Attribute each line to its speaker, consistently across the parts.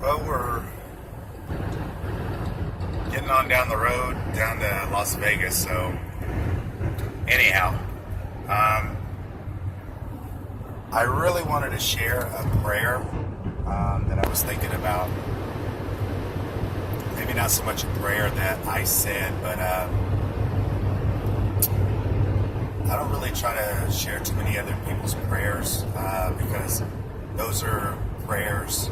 Speaker 1: Well, we're getting on down the road down to Las Vegas. So, anyhow, um, I really wanted to share a prayer that I was thinking about. Maybe not so much a prayer that I said, but I don't really try to share too many other people's prayers because those are prayers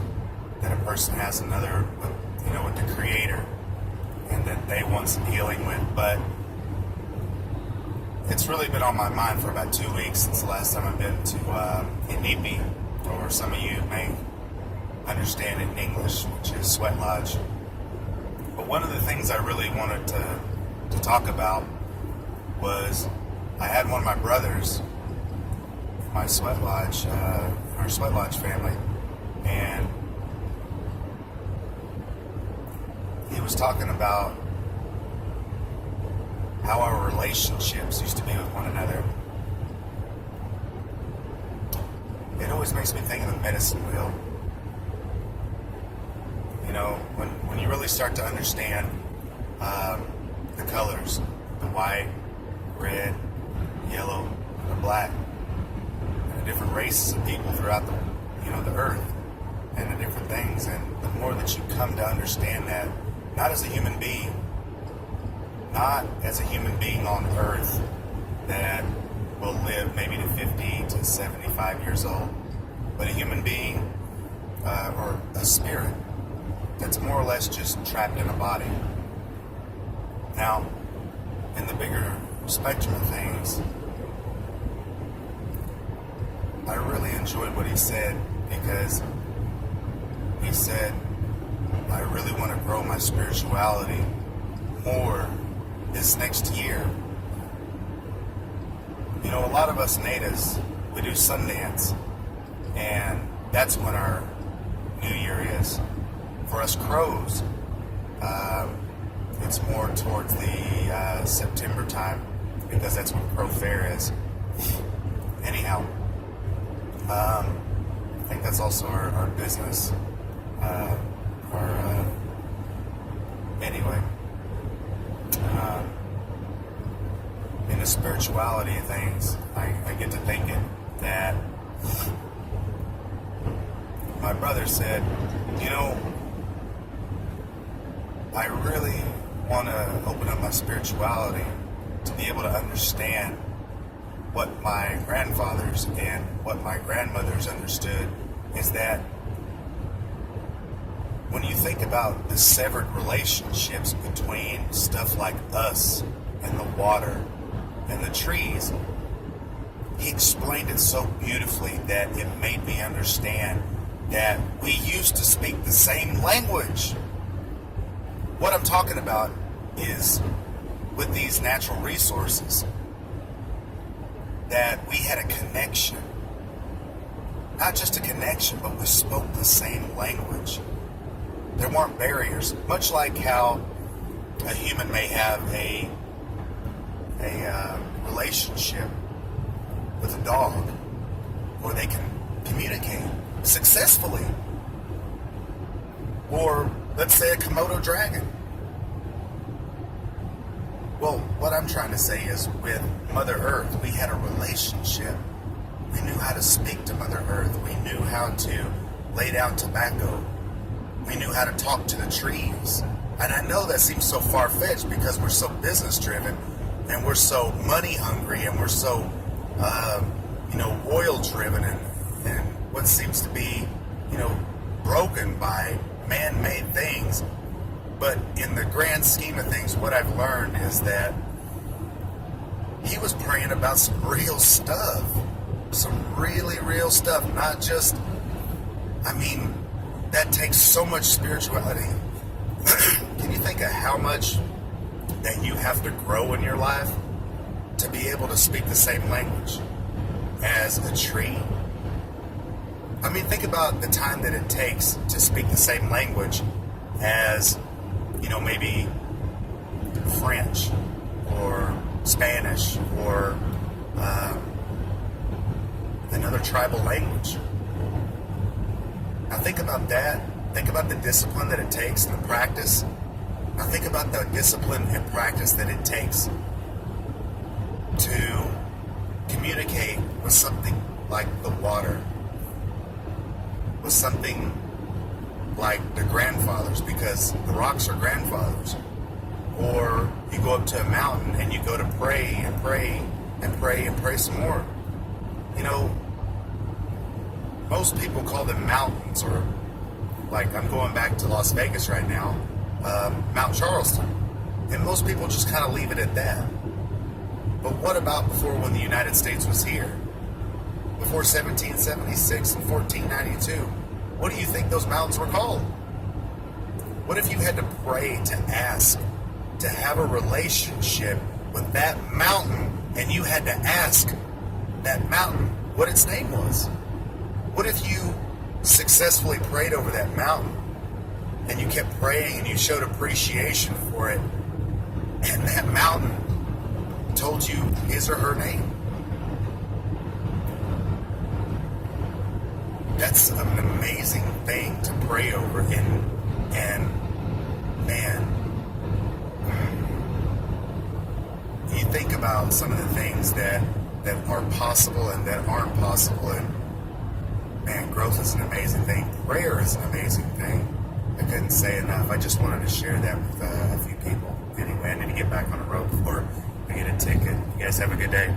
Speaker 1: that a person has with the Creator, and that they want some healing with. But it's really been on my mind for about 2 weeks since the last time I've been to Inipi, or some of you may understand it in English, which is Sweat Lodge. But one of the things I really wanted to talk about was I had one of my brothers in my Sweat Lodge, our Sweat Lodge family, and he was talking about how our relationships used to be with one another. It always makes me think of the medicine wheel. You know, when you really start to understand the colors, the white, red, yellow, and the black, and the different races of people throughout the earth, and the different things, and the more that you come to understand that, not as a human being on earth that will live maybe to 50 to 75 years old, but a human being or a spirit that's more or less just trapped in a body. Now, in the bigger spectrum of things, I really enjoyed what he said, because he said, I really want to grow my spirituality more this next year. You know, a lot of us natives, we do Sundance, and that's when our New Year is. For us Crows, it's more towards the September time, because that's when Crow Fair is. Anyhow, I think that's also our business. Anyway, in the spirituality of things, I get to thinking that my brother said, you know, I really want to open up my spirituality to be able to understand what my grandfathers and what my grandmothers understood, is that when you think about the severed relationships between stuff like us and the water and the trees, he explained it so beautifully that it made me understand that we used to speak the same language. What I'm talking about is with these natural resources, that we had a connection. Not just a connection, but we spoke the same language. There weren't barriers, much like how a human may have a relationship with a dog, or they can communicate successfully. Or let's say a Komodo dragon. Well, what I'm trying to say is, with Mother Earth, we had a relationship. We knew how to speak to Mother Earth. We knew how to lay down tobacco. We knew how to talk to the trees. And I know that seems so far-fetched because we're so business-driven, and we're so money-hungry, and we're so, oil-driven, and what seems to be, broken by man-made things. But in the grand scheme of things, what I've learned is that he was praying about some real stuff. Some really real stuff. Not just, that takes so much spirituality. Can you think of how much that you have to grow in your life to be able to speak the same language as a tree? Think about the time that it takes to speak the same language as, maybe French or Spanish or another tribal language. Now think about that think about the discipline that it takes and the practice. Now think about the discipline and practice that it takes to communicate with something like the water, with something like the grandfathers, because the rocks are grandfathers. Or you go up to a mountain and you go to pray and pray and pray and pray some more. You know, most people call them mountains, or like I'm going back to Las Vegas right now, Mount Charleston. And most people just kind of leave it at that. But what about before, when the United States was here? Before 1776 and 1492? What do you think those mountains were called? What if you had to pray, to ask, to have a relationship with that mountain, and you had to ask that mountain what its name was? What if you successfully prayed over that mountain, and you kept praying and you showed appreciation for it, and that mountain told you his or her name? That's an amazing thing to pray over, and man, you think about some of the things that are possible and that aren't possible, and man, growth is an amazing thing. Prayer is an amazing thing. I couldn't say enough. I just wanted to share that with a few people. Anyway, I need to get back on the road before I get a ticket. You guys have a good day.